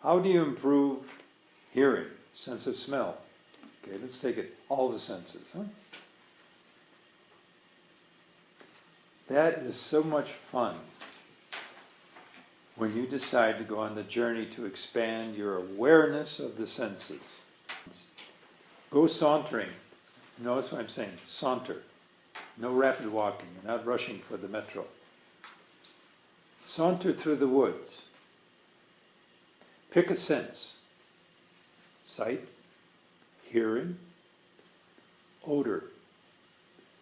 How do you improve hearing, sense of smell? Okay, let's take it, all the senses. Huh? That is so much fun when you decide to go on the journey to expand your awareness of the senses. Go sauntering. Notice what I'm saying, saunter. No rapid walking, you're not rushing for the metro. Saunter through the woods. Pick a sense. Sight, hearing, odor.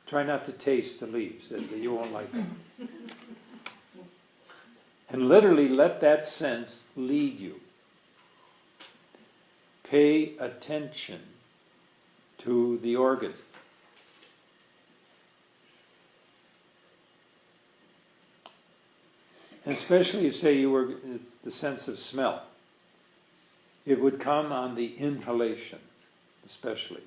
Try not to taste the leaves, you won't like them. And literally let that sense lead you. Pay attention to the organ. And especially if, say, it's the sense of smell. It would come on the inhalation, especially.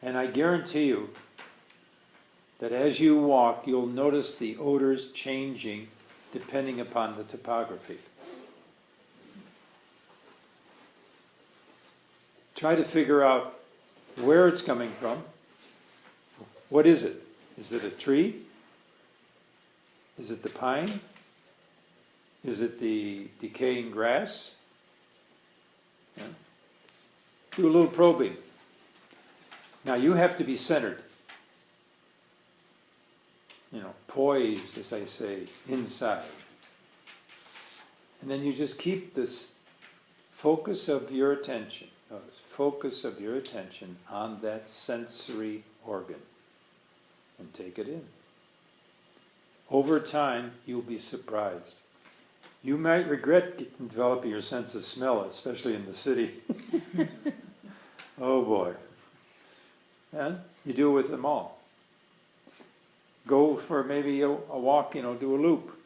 And I guarantee you that as you walk, you'll notice the odors changing depending upon the topography. Try to figure out where it's coming from. What is it? Is it a tree? Is it the pine? Is it the decaying grass? Yeah. Do a little probing. Now you have to be centered. Poised, as I say, inside. And then you just keep this focus of your attention, on that sensory organ and take it in. Over time, you'll be surprised. You might regret developing your sense of smell, especially in the city. Oh boy. And you do it with them all. Go for maybe a walk, do a loop.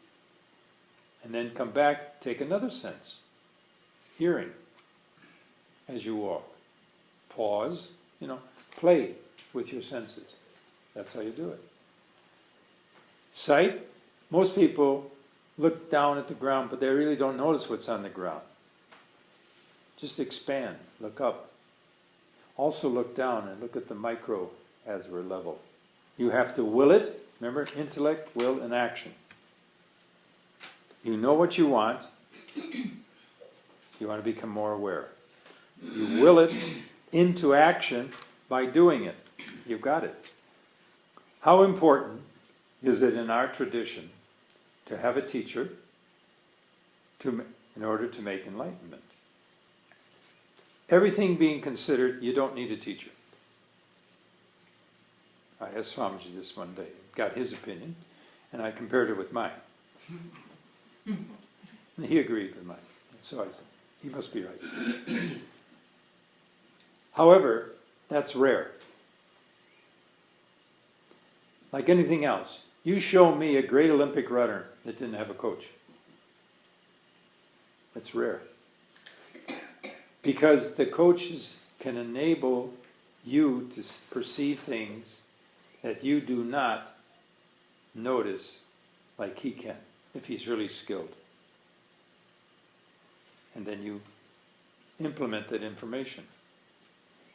And then come back, take another sense. Hearing as you walk. Pause, play with your senses. That's how you do it. Sight, most people look down at the ground, but they really don't notice what's on the ground. Just expand, look up. Also look down and look at the micro as we're level. You have to will it. Remember, intellect, will, and action. You know what you want. You want to become more aware. You will it into action by doing it. You've got it. How important is it in our tradition to have a teacher in order to make enlightenment? Everything being considered, you don't need a teacher. I asked Swamiji this one day, got his opinion, and I compared it with mine. And he agreed with mine. So I said, he must be right. However, that's rare. Like anything else, you show me a great Olympic runner that didn't have a coach. It's rare. Because the coaches can enable you to perceive things that you do not notice like he can, if he's really skilled. And then you implement that information.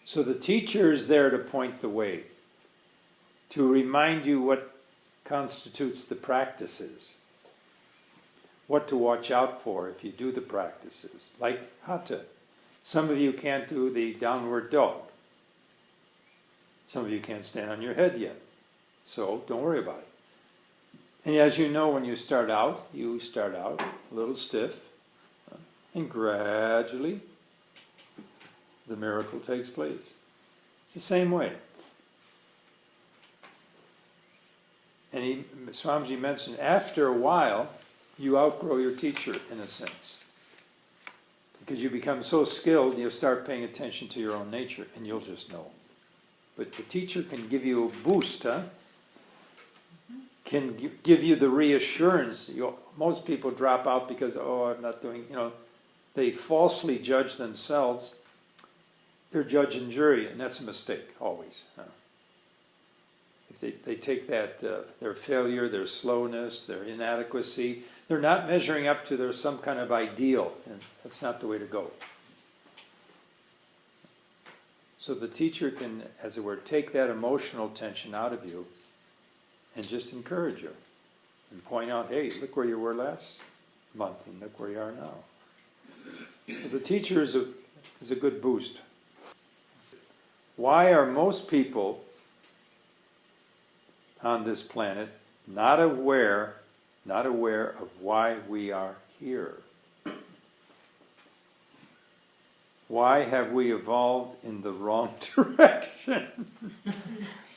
So the teacher is there to point the way, to remind you what constitutes the practices, what to watch out for if you do the practices, like hatha. Some of you can't do the downward dog. Some of you can't stand on your head yet. So don't worry about it. And as you know, when you start out a little stiff, and gradually the miracle takes place. It's the same way. And Swamiji mentioned, after a while, you outgrow your teacher in a sense. Because you become so skilled, you'll start paying attention to your own nature, and you'll just know. But the teacher can give you a boost, can give you the reassurance. Most people drop out because, I'm not doing, they falsely judge themselves. They're judge and jury, and that's a mistake, always. If they take that, their failure, their slowness, their inadequacy, They're not measuring up to their some kind of ideal, and that's not the way to go. So the teacher can, as it were, take that emotional tension out of you and just encourage you and point out, hey, look where you were last month and look where you are now. So the teacher is a good boost. Why are most people on this planet not aware of why we are here? Why have we evolved in the wrong direction?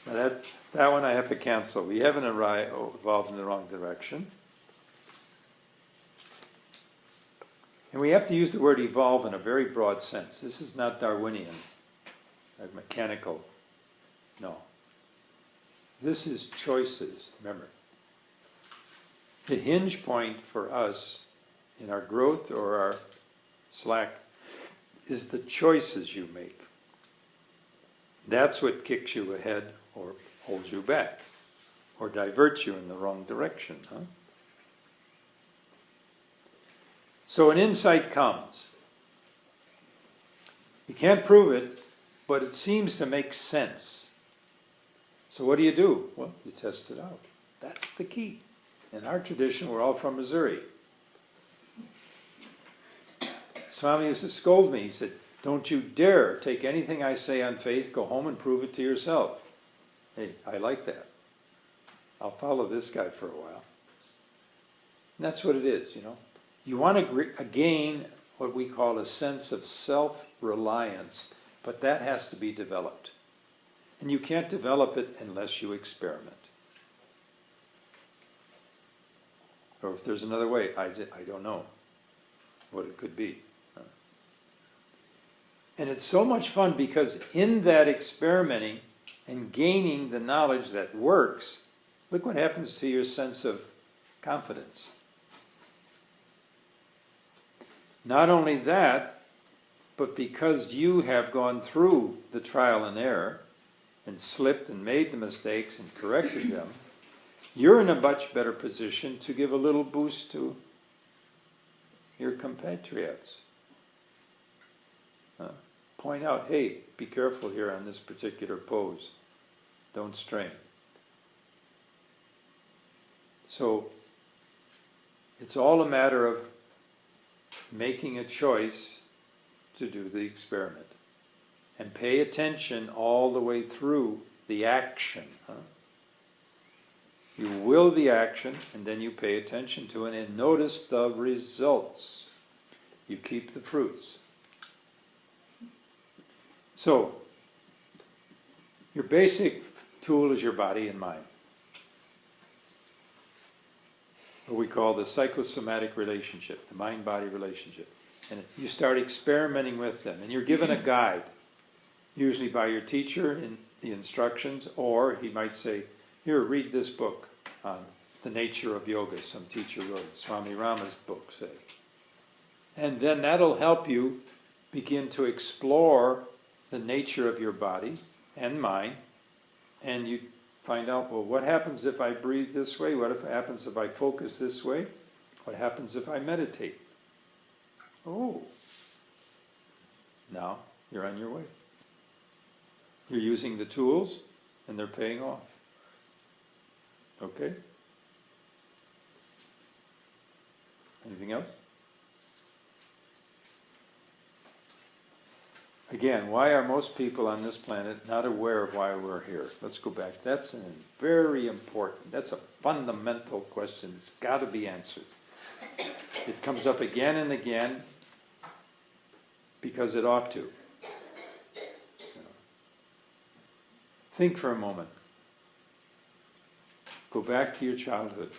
that one I have to cancel. We haven't evolved in the wrong direction. And we have to use the word evolve in a very broad sense. This is not Darwinian, like mechanical. No. This is choices, remember. The hinge point for us in our growth or our slack is the choices you make. That's what kicks you ahead or holds you back or diverts you in the wrong direction. So an insight comes. You can't prove it, but it seems to make sense. So what do? Well, you test it out. That's the key. In our tradition, we're all from Missouri. Swami used to scold me. He said, don't you dare take anything I say on faith, go home and prove it to yourself. Hey, I like that. I'll follow this guy for a while. And that's what it is, you know. You want to gain what we call a sense of self-reliance, but that has to be developed. And you can't develop it unless you experiment. Or if there's another way, I don't know what it could be. And it's so much fun because in that experimenting and gaining the knowledge that works, look what happens to your sense of confidence. Not only that, but because you have gone through the trial and error and slipped and made the mistakes and corrected them, you're in a much better position to give a little boost to your compatriots. Point out, hey, be careful here on this particular pose. Don't strain. So it's all a matter of making a choice to do the experiment. And pay attention all the way through the action. You will the action, and then you pay attention to it, and notice the results. You keep the fruits. So, your basic tool is your body and mind. What we call the psychosomatic relationship, the mind-body relationship. And you start experimenting with them, and you're given a guide, usually by your teacher in the instructions, or he might say, here, read this book on the nature of yoga. Some teacher wrote Swami Rama's book, say. And then that'll help you begin to explore the nature of your body and mind, and you find out, well, what happens if I breathe this way? What happens if I focus this way? What happens if I meditate? Oh, now you're on your way. You're using the tools, and they're paying off. Okay? Anything else? Again, why are most people on this planet not aware of why we're here? Let's go back. That's very important. That's a fundamental question. It's got to be answered. It comes up again and again because it ought to. Think for a moment. Go back to your childhood.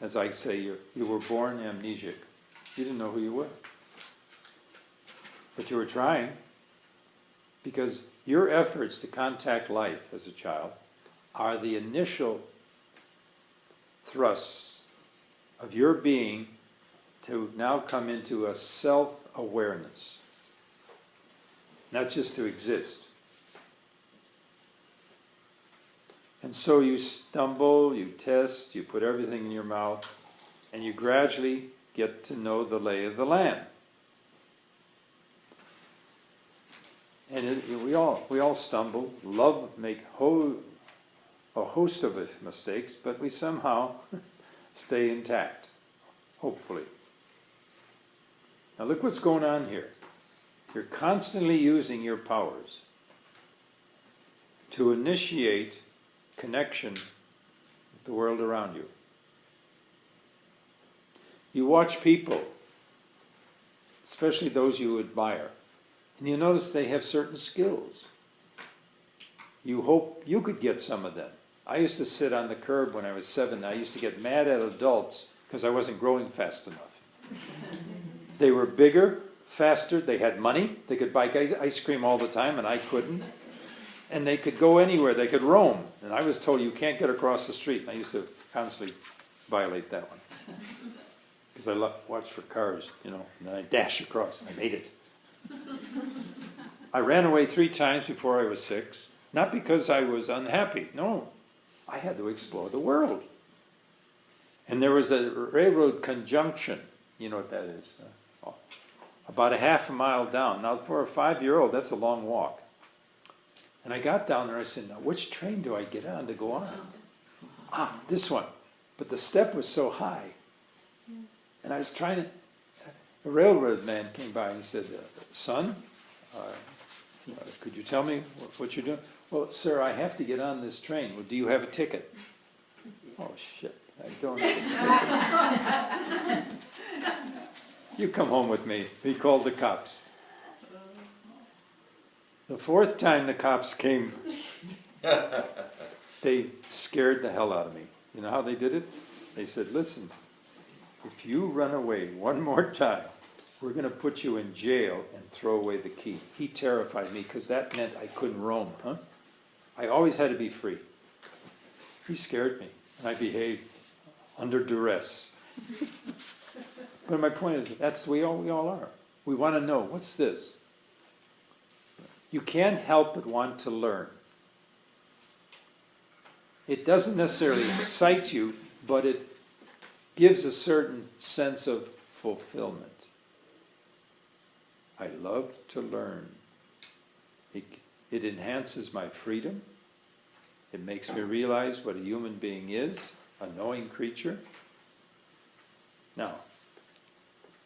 As I say, you were born amnesiac. You didn't know who you were. But you were trying. Because your efforts to contact life as a child are the initial thrusts of your being to now come into a self-awareness. Not just to exist. And so you stumble, you test, you put everything in your mouth, and you gradually get to know the lay of the land. And we all stumble, make a host of mistakes, but we somehow stay intact, hopefully. Now look what's going on here. You're constantly using your powers to initiate connection with the world around you. You watch people, especially those you admire, and you notice they have certain skills. You hope you could get some of them. I used to sit on the curb when I was 7. I used to get mad at adults because I wasn't growing fast enough. They were bigger, faster, they had money, they could buy ice cream all the time and I couldn't. And they could go anywhere, they could roam. And I was told you can't get across the street. And I used to constantly violate that one. Because I watched for cars, and then I dash across. I made it. I ran away 3 times before I was 6. Not because I was unhappy. No, I had to explore the world. And there was a railroad conjunction. You know what that is? About a half a mile down. Now, for a 5-year-old, that's a long walk. And I got down there, I said, now, which train do I get on to go on? This one. But the step was so high. And I was trying to... A railroad man came by and he said, son, could you tell me what you're doing? Well, sir, I have to get on this train. Well, do you have a ticket? Oh, shit. I don't have a ticket. You come home with me. He called the cops. The 4th time the cops came, they scared the hell out of me. You know how they did it? They said, listen, if you run away one more time, we're going to put you in jail and throw away the key. He terrified me because that meant I couldn't roam. I always had to be free. He scared me, and I behaved under duress. But my point is, that's the way we all are. We want to know, what's this? You can't help but want to learn. It doesn't necessarily excite you, but it gives a certain sense of fulfillment. I love to learn. It enhances my freedom. It makes me realize what a human being is, a knowing creature. Now,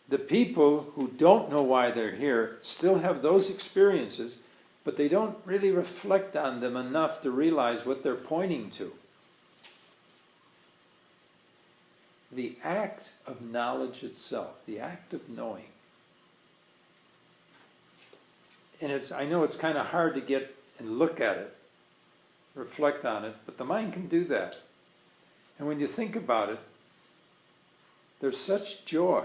the people who don't know why they're here still have those experiences, but they don't really reflect on them enough to realize what they're pointing to. The act of knowledge itself, the act of knowing. And I know it's kind of hard to get and look at it, reflect on it, but the mind can do that. And when you think about it, there's such joy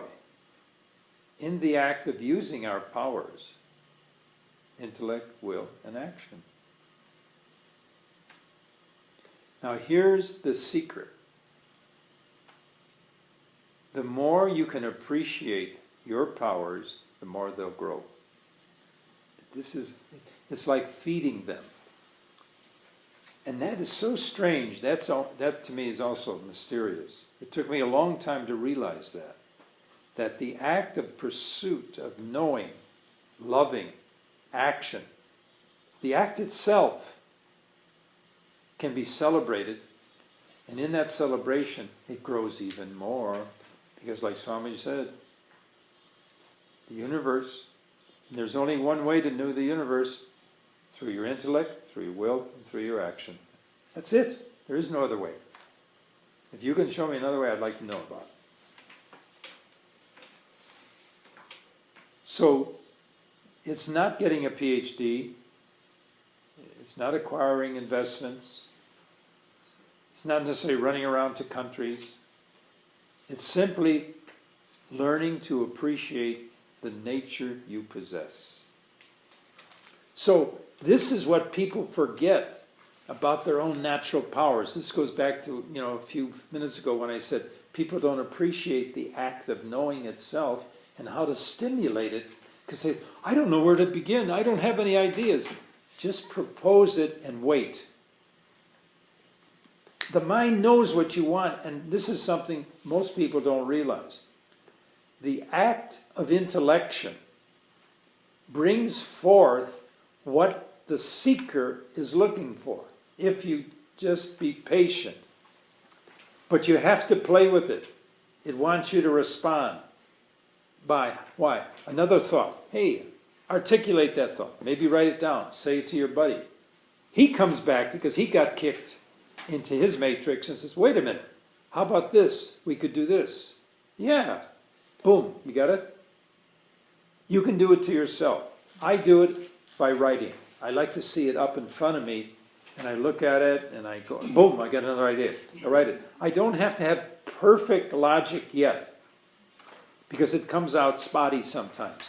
in the act of using our powers, intellect, will, and action. Now here's the secret. The more you can appreciate your powers, the more they'll grow. It's like feeding them. And that is so strange. That to me is also mysterious. It took me a long time to realize that. That the act of pursuit, of knowing, loving, action, the act itself can be celebrated. And in that celebration, it grows even more. Because like Swami said, the universe, there's only one way to know the universe, through your intellect, through your will, and through your action. That's it. There is no other way. If you can show me another way, I'd like to know about it. So, it's not getting a PhD. It's not acquiring investments. It's not necessarily running around to countries. It's simply learning to appreciate the nature you possess. So, this is what people forget about their own natural powers. This goes back to, a few minutes ago when I said people don't appreciate the act of knowing itself and how to stimulate it, because I don't know where to begin. I don't have any ideas. Just propose it and wait. The mind knows what you want, and this is something most people don't realize. The act of intellection brings forth what the seeker is looking for, if you just be patient. But you have to play with it. It wants you to respond by, why? Another thought. Hey, articulate that thought. Maybe write it down. Say it to your buddy. He comes back because he got kicked into his matrix and says, wait a minute, how about this? We could do this. Yeah. Boom, you got it? You can do it to yourself. I do it by writing. I like to see it up in front of me, and I look at it, and I go, boom, I got another idea. I write it. I don't have to have perfect logic yet, because it comes out spotty sometimes.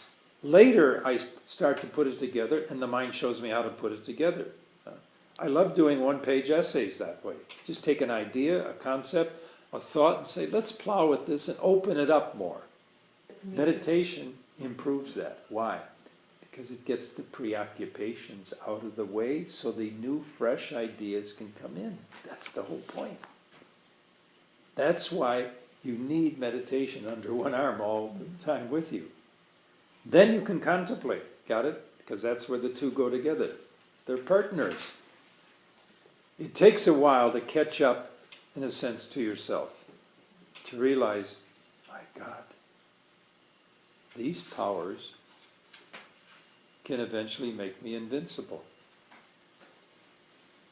Later, I start to put it together, and the mind shows me how to put it together. I love doing one-page essays that way. Just take an idea, a concept, a thought, and say, let's plow with this and open it up more. Meditation improves that. Why? Because it gets the preoccupations out of the way so the new, fresh ideas can come in. That's the whole point. That's why you need meditation under one arm all the time with you. Then you can contemplate. Got it? Because that's where the two go together. They're partners. It takes a while to catch up, in a sense, to yourself. To realize, my God, these powers can eventually make me invincible.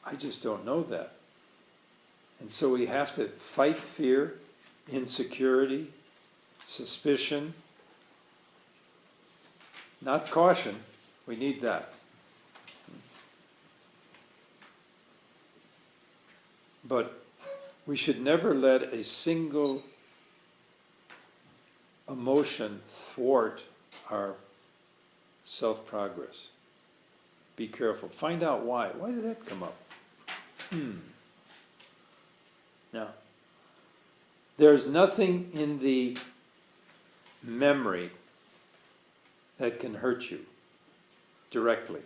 I just don't know that. And so we have to fight fear, insecurity, suspicion, not caution. We need that. But we should never let a single emotion thwart our self-progress. Be careful. Find out why. Why did that come up? Now, there's nothing in the memory that can hurt you directly,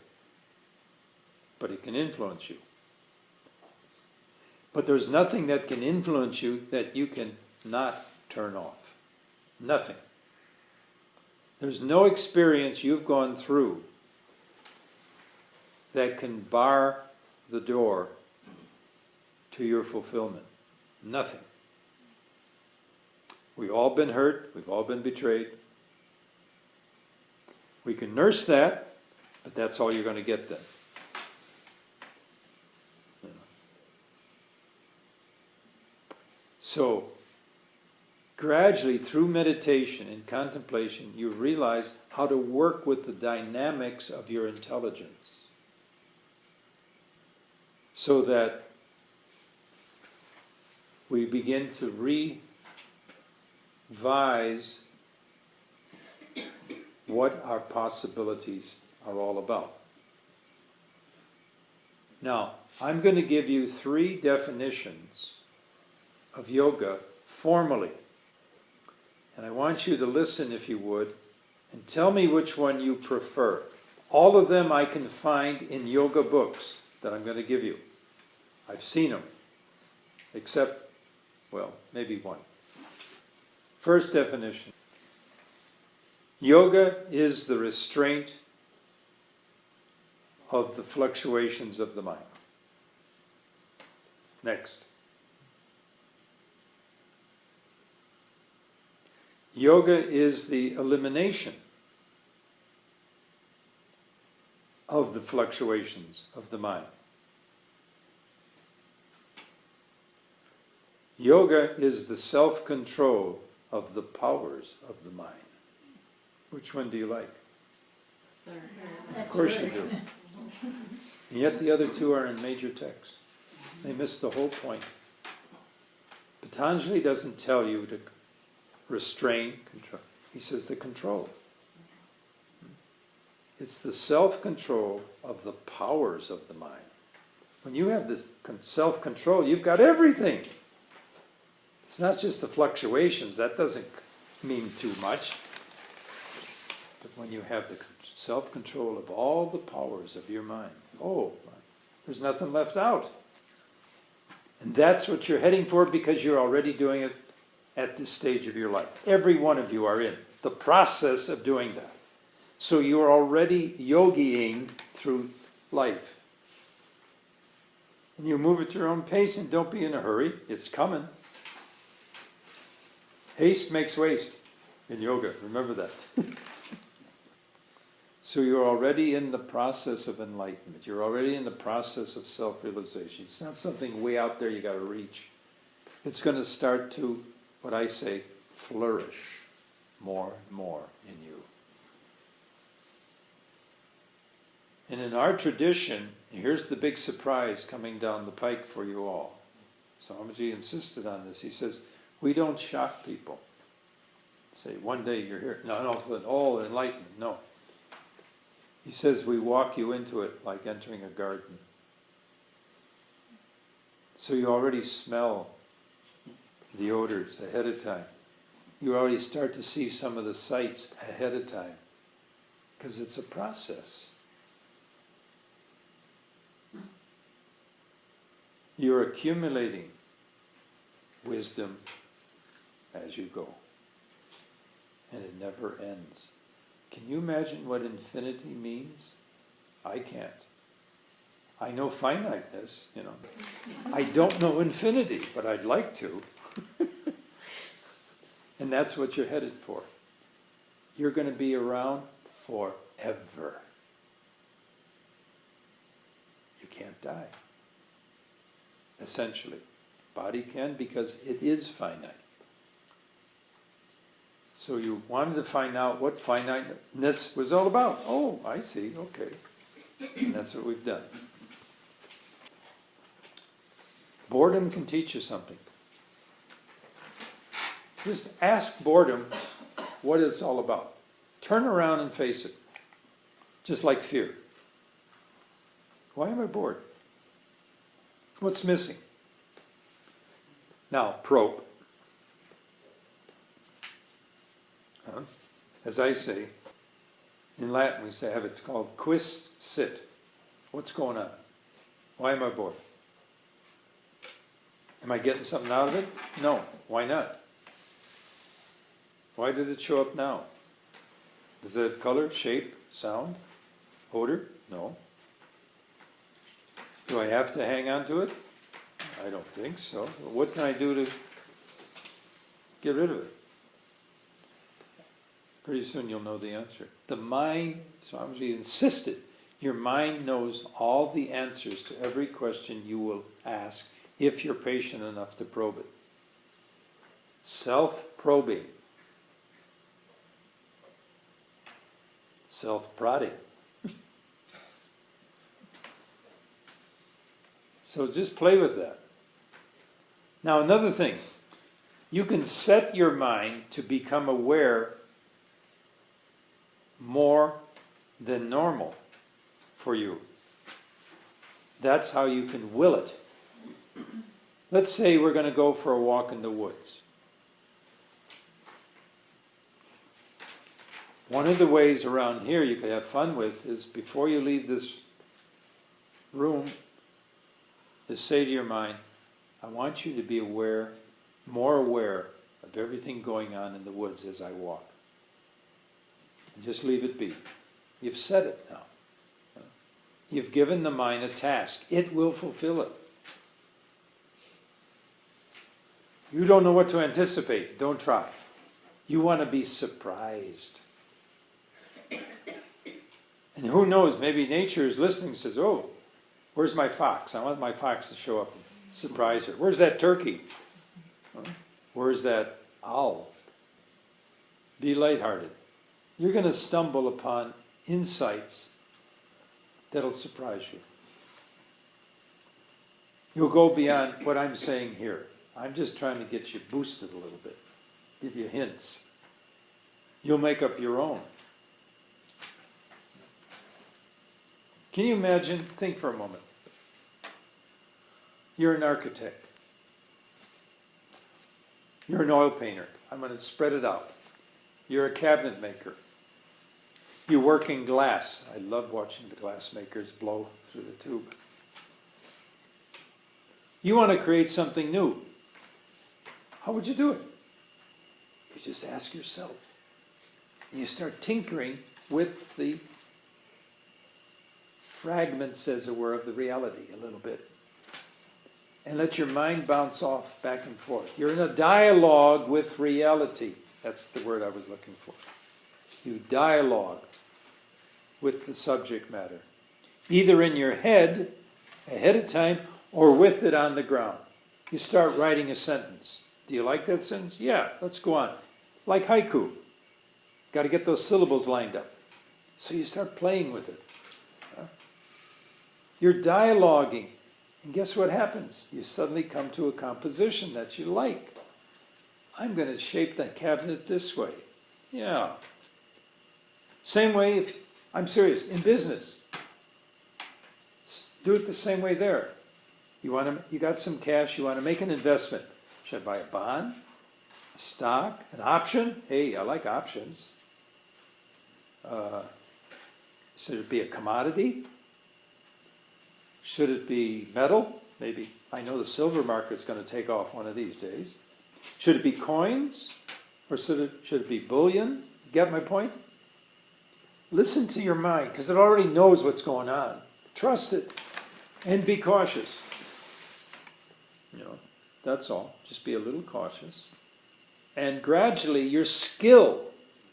but it can influence you. But there's nothing that can influence you that you can not turn off. Nothing. There's no experience you've gone through that can bar the door to your fulfillment. Nothing. We've all been hurt. We've all been betrayed. We can nurse that, but that's all you're going to get then. So, gradually, through meditation and contemplation, you realize how to work with the dynamics of your intelligence so that we begin to revise what our possibilities are all about. Now, I'm going to give you 3 definitions of yoga formally. And I want you to listen, if you would, and tell me which one you prefer. All of them I can find in yoga books that I'm going to give you. I've seen them, except, well, maybe one. First definition. Yoga is the restraint of the fluctuations of the mind. Next. Yoga is the elimination of the fluctuations of the mind. Yoga is the self-control of the powers of the mind. Which one do you like? Of course you do. And yet the other 2 are in major texts. They miss the whole point. Patanjali doesn't tell you to restrain, control. He says the control. It's the self-control of the powers of the mind. When you have this self-control, you've got everything. It's not just the fluctuations. That doesn't mean too much. But when you have the self-control of all the powers of your mind, oh, there's nothing left out. And that's what you're heading for because you're already doing it at this stage of your life. Every one of you are in the process of doing that. So you're already yogiing through life. And you move at your own pace and don't be in a hurry. It's coming. Haste makes waste in yoga. Remember that. So you're already in the process of enlightenment. You're already in the process of self-realization. It's not something way out there you got to reach. It's going to start to, what I say, flourish more and more in you. And in our tradition, here's the big surprise coming down the pike for you all. Swamiji insisted on this. He says, we don't shock people. Say, one day you're here. No, all enlightenment. No. He says we walk you into it like entering a garden. So you already smell the odors ahead of time. You already start to see some of the sights ahead of time. Because it's a process. You're accumulating wisdom as you go. And it never ends. Can you imagine what infinity means? I can't. I know finiteness, I don't know infinity, but I'd like to. And that's what you're headed for. You're going to be around forever. You can't die. Essentially. Body can because it is finite. So you wanted to find out what finiteness was all about. Oh, I see, okay. And that's what we've done. Boredom can teach you something. Just ask boredom what it's all about. Turn around and face it. Just like fear. Why am I bored? What's missing? Now, probe. As I say, in Latin we say, it's called quis sit. What's going on? Why am I bored? Am I getting something out of it? No. Why not? Why did it show up now? Does it have color, shape, sound, odor? No. Do I have to hang on to it? I don't think so. What can I do to get rid of it? Pretty soon you'll know the answer. The mind, Swamiji insisted, your mind knows all the answers to every question you will ask if you're patient enough to probe it. Self-probing. Self-prodding. So just play with that. Now another thing, you can set your mind to become aware more than normal for you. That's how you can will it. Let's say we're going to go for a walk in the woods. One of the ways around here you could have fun with is before you leave this room, is say to your mind, I want you to be aware, more aware of everything going on in the woods as I walk. And just leave it be. You've said it now. You've given the mind a task. It will fulfill it. You don't know what to anticipate. Don't try. You want to be surprised. And who knows, maybe nature is listening and says, oh, where's my fox? I want my fox to show up and surprise her. Where's that turkey? Where's that owl? Be lighthearted. You're going to stumble upon insights that'll surprise you. You'll go beyond what I'm saying here. I'm just trying to get you boosted a little bit, give you hints. You'll make up your own. Can you imagine? Think for a moment. You're an architect. You're an oil painter. I'm going to spread it out. You're a cabinet maker. You work in glass. I love watching the glass makers blow through the tube. You want to create something new. How would you do it? You just ask yourself. And you start tinkering with the fragments, as it were, of the reality a little bit. And let your mind bounce off back and forth. You're in a dialogue with reality. That's the word I was looking for. You dialogue with the subject matter. Either in your head, ahead of time, or with it on the ground. You start writing a sentence. Do you like that sentence? Yeah, let's go on. Like haiku. Got to get those syllables lined up. So you start playing with it. You're dialoguing. And guess what happens? You suddenly come to a composition that you like. I'm going to shape the cabinet this way. Yeah. Same way, I'm serious, in business. Do it the same way there. You got some cash, you want to make an investment. Should I buy a bond? A stock? An option? Hey, I like options. Should it be a commodity? Should it be metal? Maybe. I know the silver market's going to take off one of these days. Should it be coins? Or should it be bullion? Get my point? Listen to your mind, because it already knows what's going on. Trust it. And be cautious. That's all. Just be a little cautious. And gradually your skill,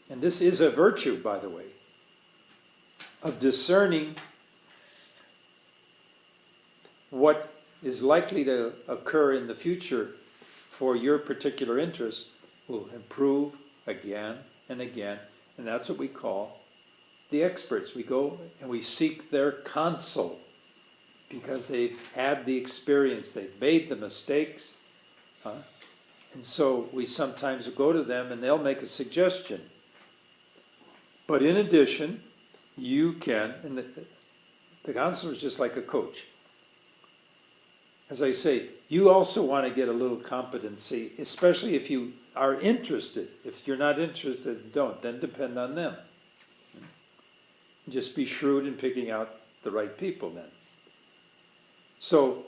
and this is a virtue, by the way, of discerning what is likely to occur in the future for your particular interest, will improve again and again. And that's what we call the experts. We go and we seek their counsel because they've had the experience, they've made the mistakes. And so we sometimes go to them and they'll make a suggestion. But in addition, you can, and the counselor is just like a coach. As I say, you also want to get a little competency, especially if you are interested. If you're not interested, don't. Then depend on them. Just be shrewd in picking out the right people then. So,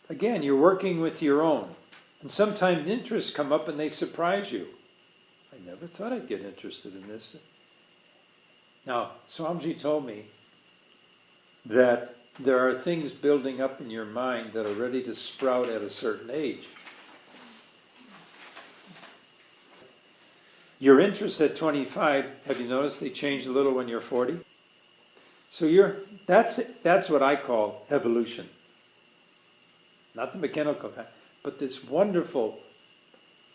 again, you're working with your own. And sometimes interests come up and they surprise you. I never thought I'd get interested in this. Now, Swamiji told me that there are things building up in your mind that are ready to sprout at a certain age. Your interests at 25, have you noticed they change a little when you're 40? So that's what I call evolution. Not the mechanical kind, but this wonderful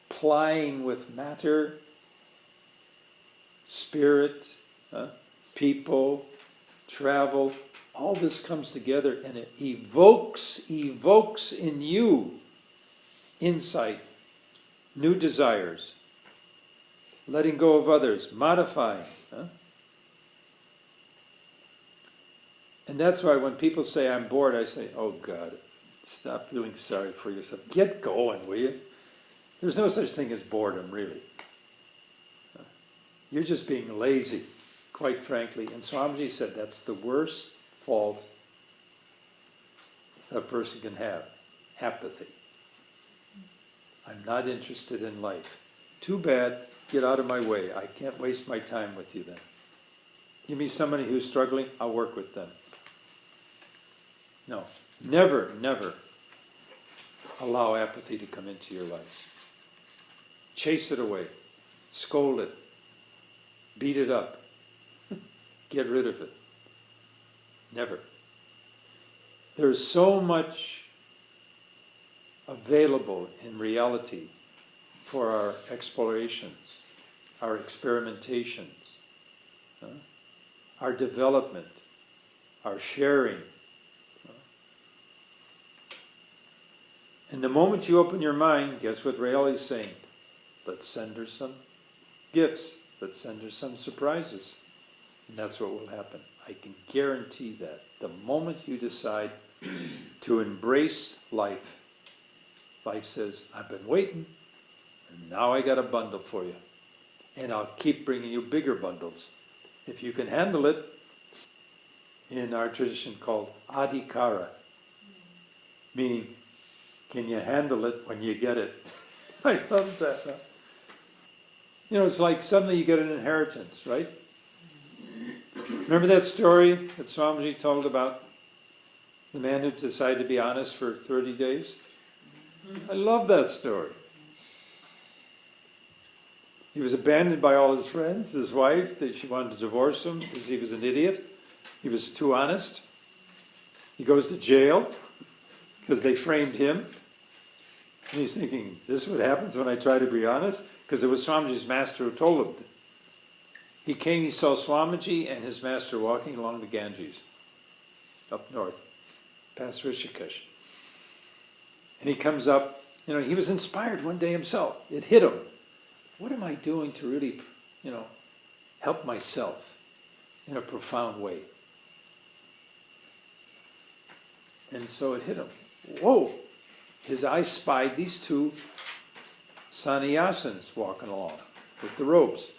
plying with matter, spirit, people, travel. All this comes together and it evokes in you insight, new desires, letting go of others, modifying. And that's why when people say I'm bored, I say, oh God, stop feeling sorry for yourself. Get going, will you? There's no such thing as boredom, really. You're just being lazy, quite frankly. And Swamiji said that's the worst fault a person can have. Apathy. I'm not interested in life. Too bad. Get out of my way. I can't waste my time with you then. Give me somebody who's struggling, I'll work with them. No. Never, never allow apathy to come into your life. Chase it away. Scold it. Beat it up. Get rid of it. Never. There's so much available in reality for our explorations, our experimentations, our development, our sharing. And the moment you open your mind, guess what Rael is saying? Let's send her some gifts. Let's send her some surprises. And that's what will happen. I can guarantee that. The moment you decide to embrace life, life says, I've been waiting, and now I got a bundle for you. And I'll keep bringing you bigger bundles. If you can handle it, in our tradition called adhikara, meaning Can you handle it when you get it? I love that. Huh? You know, it's like suddenly you get an inheritance, right? Remember that story that Swamiji told about the man who decided to be honest for 30 days? I love that story. He was abandoned by all his friends, his wife, that she wanted to divorce him because he was an idiot. He was too honest. He goes to jail because they framed him. And he's thinking, this is what happens when I try to be honest? Because it was Swamiji's master who told him. He came, he saw Swamiji and his master walking along the Ganges, up north, past Rishikesh. And he comes up, you know, he was inspired one day himself. It hit him. What am I doing to really, you know, help myself in a profound way? And so it hit him. Whoa! His eyes spied these two sannyasins walking along with the robes.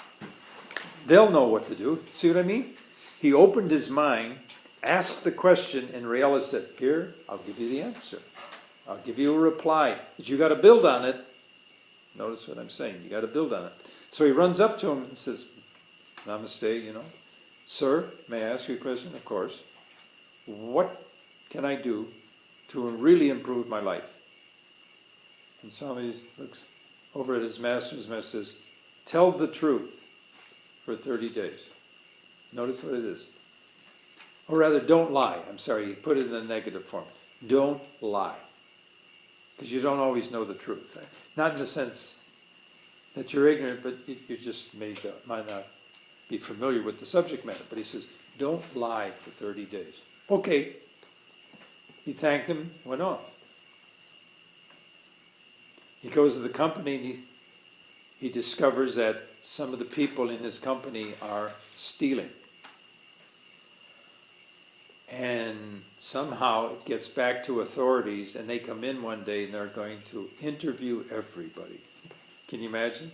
They'll know what to do. See what I mean? He opened his mind, asked the question, and Rayella said, here, I'll give you the answer. I'll give you a reply. But you got to build on it. Notice what I'm saying. You got to build on it. So he runs up to him and says, Namaste, you know. Sir, may I ask you a question? Of course. What can I do to really improve my life? And Swami looks over at his master says, tell the truth for 30 days. Notice what it is. Or rather, don't lie. I'm sorry, he put it in the negative form. Don't lie. Because you don't always know the truth. Not in the sense that you're ignorant, but you just might not be familiar with the subject matter. But he says, don't lie for 30 days. Okay. He thanked him, went off. He goes to the company and he discovers that some of the people in his company are stealing. And somehow it gets back to authorities, and they come in one day and they're going to interview everybody. Can you imagine?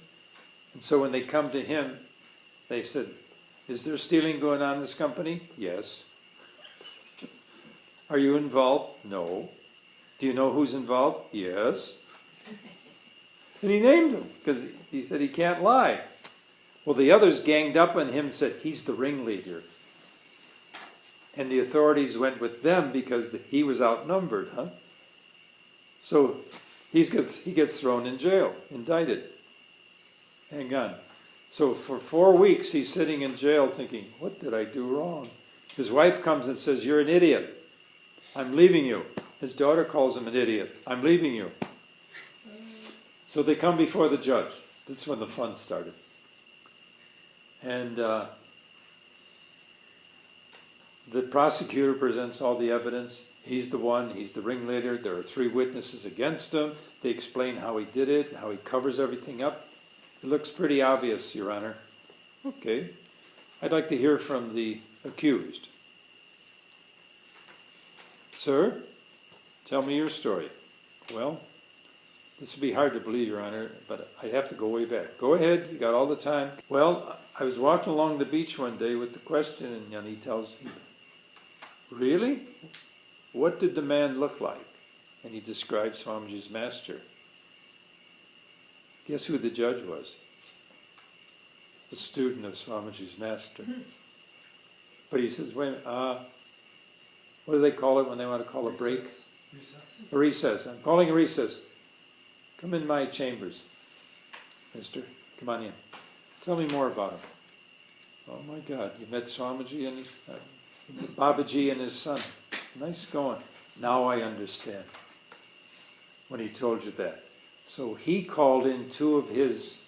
And so when they come to him, they said, is there stealing going on in this company? Yes. Are you involved? No. Do you know who's involved? Yes. And he named him because he said he can't lie. Well, the others ganged up on him and said, he's the ringleader. And the authorities went with them because he was outnumbered, huh? So he gets thrown in jail, indicted. Hang on. So for 4 weeks he's sitting in jail thinking, what did I do wrong? His wife comes and says, you're an idiot. I'm leaving you. His daughter calls him an idiot. I'm leaving you. So they come before the judge. That's when the fun started. And the prosecutor presents all the evidence. He's the one, he's the ringleader. There are 3 witnesses against him. They explain how he did it, how he covers everything up. It looks pretty obvious, Your Honor. Okay. I'd like to hear from the accused. Sir, tell me your story. Well, this would be hard to believe, Your Honor, but I have to go way back. Go ahead, you got all the time. Well, I was walking along the beach one day with the question, and he tells me, really? What did the man look like? And he describes Swamiji's master. Guess who the judge was? The student of Swamiji's master. But he says, wait a minute, what do they call it when they want to call a break? Recess. A recess. I'm calling a recess. Come in my chambers, mister. Come on in. Tell me more about him. Oh my God, you met Swamiji and his, Babaji and his son. Nice going. Now I understand when he told you that. So he called in 2 of his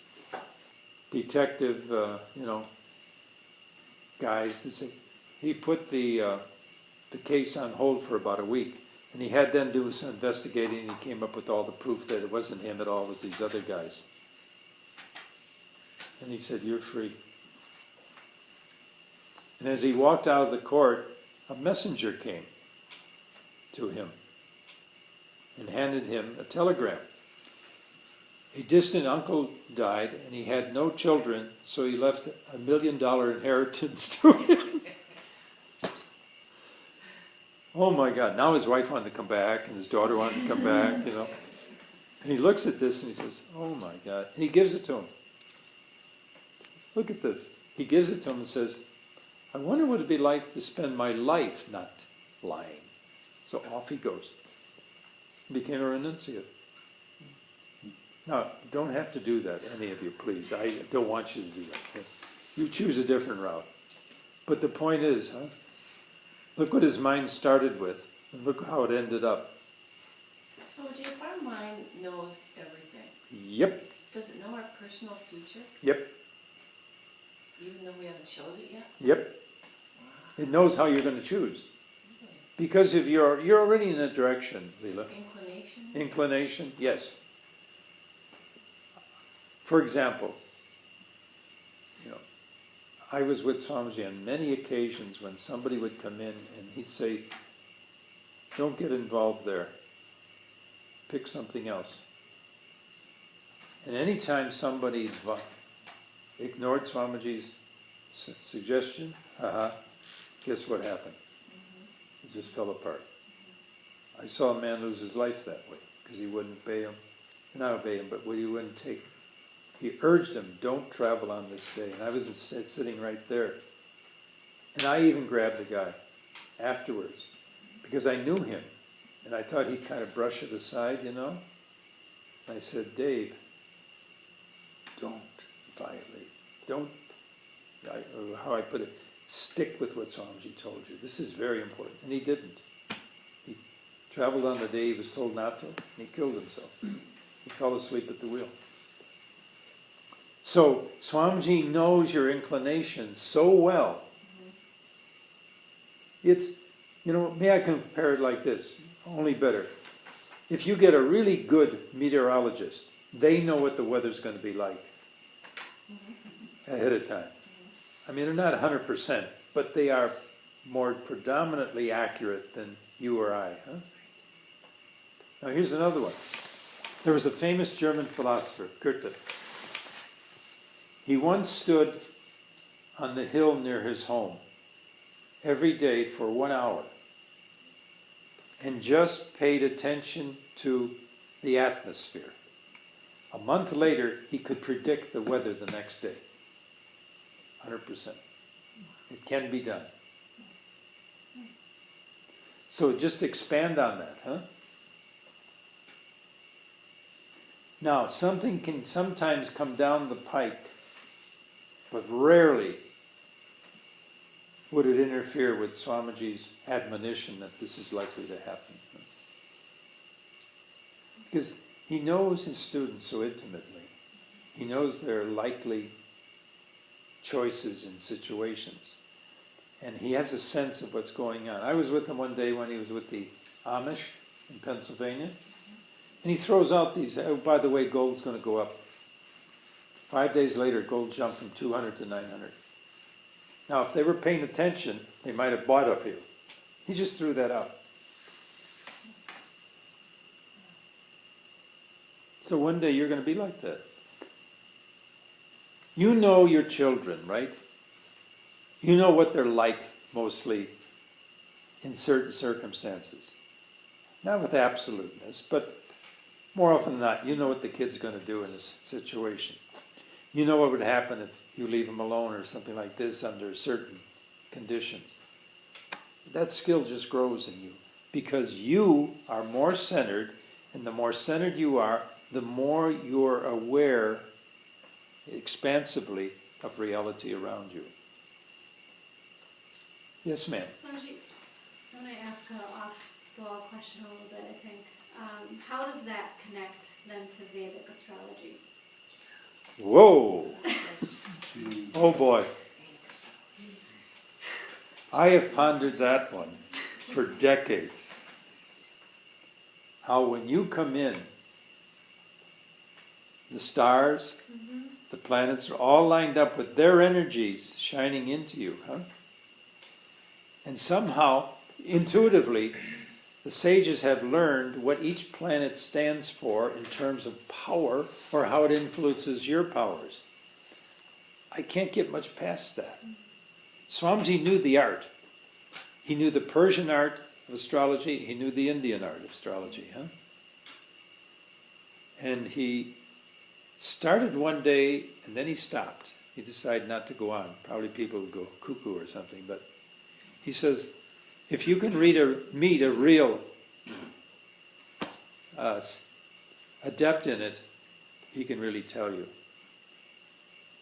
detective, guys to say, he put the case on hold for about a week. And he had them do some investigating, and he came up with all the proof that it wasn't him at all, it was these other guys. And he said, you're free. And as he walked out of the court, a messenger came to him and handed him a telegram. A distant uncle died, and he had no children, so he left $1 million inheritance to him. Oh my God, now his wife wanted to come back and his daughter wanted to come back, And he looks at this and he says, oh my God. And he gives it to him. Look at this. He gives it to him and says, I wonder what it'd be like to spend my life not lying. So off he goes. Became a renunciate. Now, you don't have to do that, any of you, please. I don't want you to do that. You choose a different route. But the point is, look what his mind started with, and look how it ended up. So, if our mind knows everything, Yep. does it know our personal future? Yep. Even though we haven't chosen it yet? Yep. Wow. It knows how you're going to choose. Really? Because if you're already in that direction, Leela. Inclination? Inclination, yes. For example, I was with Swamiji on many occasions when somebody would come in and he'd say, don't get involved there. Pick something else. And anytime somebody ignored Swamiji's suggestion, guess what happened? It just fell apart. I saw a man lose his life that way because he wouldn't obey him. Not obey him, but he wouldn't take. He urged him, don't travel on this day. And I was sitting right there. And I even grabbed the guy afterwards because I knew him. And I thought he'd kind of brush it aside, I said, Dave, don't violate. Don't, how I put it, stick with what Swamiji told you. This is very important. And he didn't. He traveled on the day he was told not to, and he killed himself. He fell asleep at the wheel. So Swamiji knows your inclination so well. It's, may I compare it like this? Only better. If you get a really good meteorologist, they know what the weather's going to be like ahead of time. I mean, they're not 100%, but they are more predominantly accurate than you or I. Now here's another one. There was a famous German philosopher, Goethe. He once stood on the hill near his home every day for 1 hour and just paid attention to the atmosphere. A month later, he could predict the weather the next day. 100%. It can be done. So just expand on that, Now, something can sometimes come down the pike, but rarely would it interfere with Swamiji's admonition that this is likely to happen. Because he knows his students so intimately. He knows their likely choices and situations. And he has a sense of what's going on. I was with him one day when he was with the Amish in Pennsylvania. And he throws out these, oh, by the way, gold's going to go up. 5 days later, gold jumped from 200 to 900. Now, if they were paying attention, they might have bought a few. He just threw that out. So one day you're going to be like that. You know your children, right? You know what they're like mostly in certain circumstances. Not with absoluteness, but more often than not, you know what the kid's going to do in this situation. You know what would happen if you leave them alone or something like this under certain conditions. That skill just grows in you because you are more centered, and the more centered you are, the more you're aware expansively of reality around you. Yes, ma'am. Swamiji, I'm going to ask an off-the-wall question a little bit, I think. How does that connect then to Vedic astrology? Whoa! Oh boy. I have pondered that one for decades. How when you come in, the stars, the planets are all lined up with their energies shining into you, And somehow, intuitively, the sages have learned what each planet stands for in terms of power or how it influences your powers. I can't get much past that. Swamiji knew the art. He knew the Persian art, of astrology. He knew the Indian art of astrology, huh? And he started one day, and then he stopped. He decided not to go on. Probably people would go cuckoo or something, but he says, if you can meet a real adept in it, he can really tell you.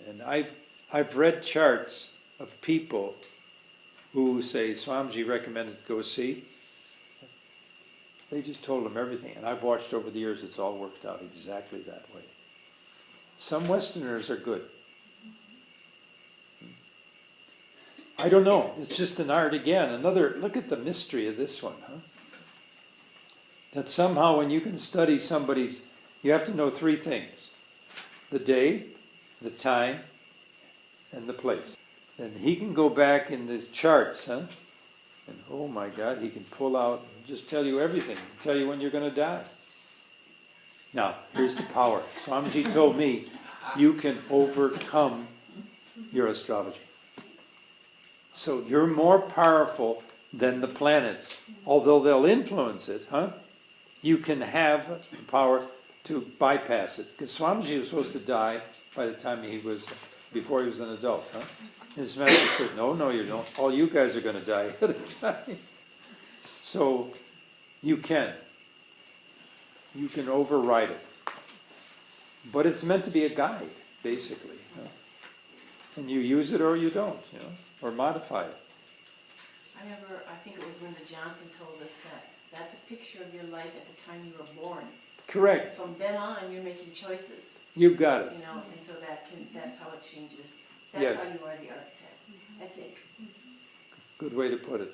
And I've read charts of people who say Swamiji recommended to go see. They just told him everything, and I've watched over the years. It's all worked out exactly that way. Some Westerners are good. I don't know. It's just an art again. Another look at the mystery of this one, huh? That somehow when you can study somebody's, you have to know three things: the day, the time, and the place. And he can go back in these charts, huh? And oh my God, he can pull out and just tell you everything, tell you when you're going to die. Now, here's the power. Swamiji told me, you can overcome your astrology. So you're more powerful than the planets. Although they'll influence it, huh? You can have the power to bypass it. Because Swamiji was supposed to die by the time before he was an adult, huh? His master said, no, you don't. All you guys are going to die at a time. So you can. You can override it. But it's meant to be a guide, basically. You know? And you use it or you don't, you know, or modify it. I remember, I think it was Linda Johnson told us that that's a picture of your life at the time you were born. Correct. From then on, you're making choices. You've got it. You know, and so that's how it changes. Yes. That's how you are the architect, I think. Good way to put it.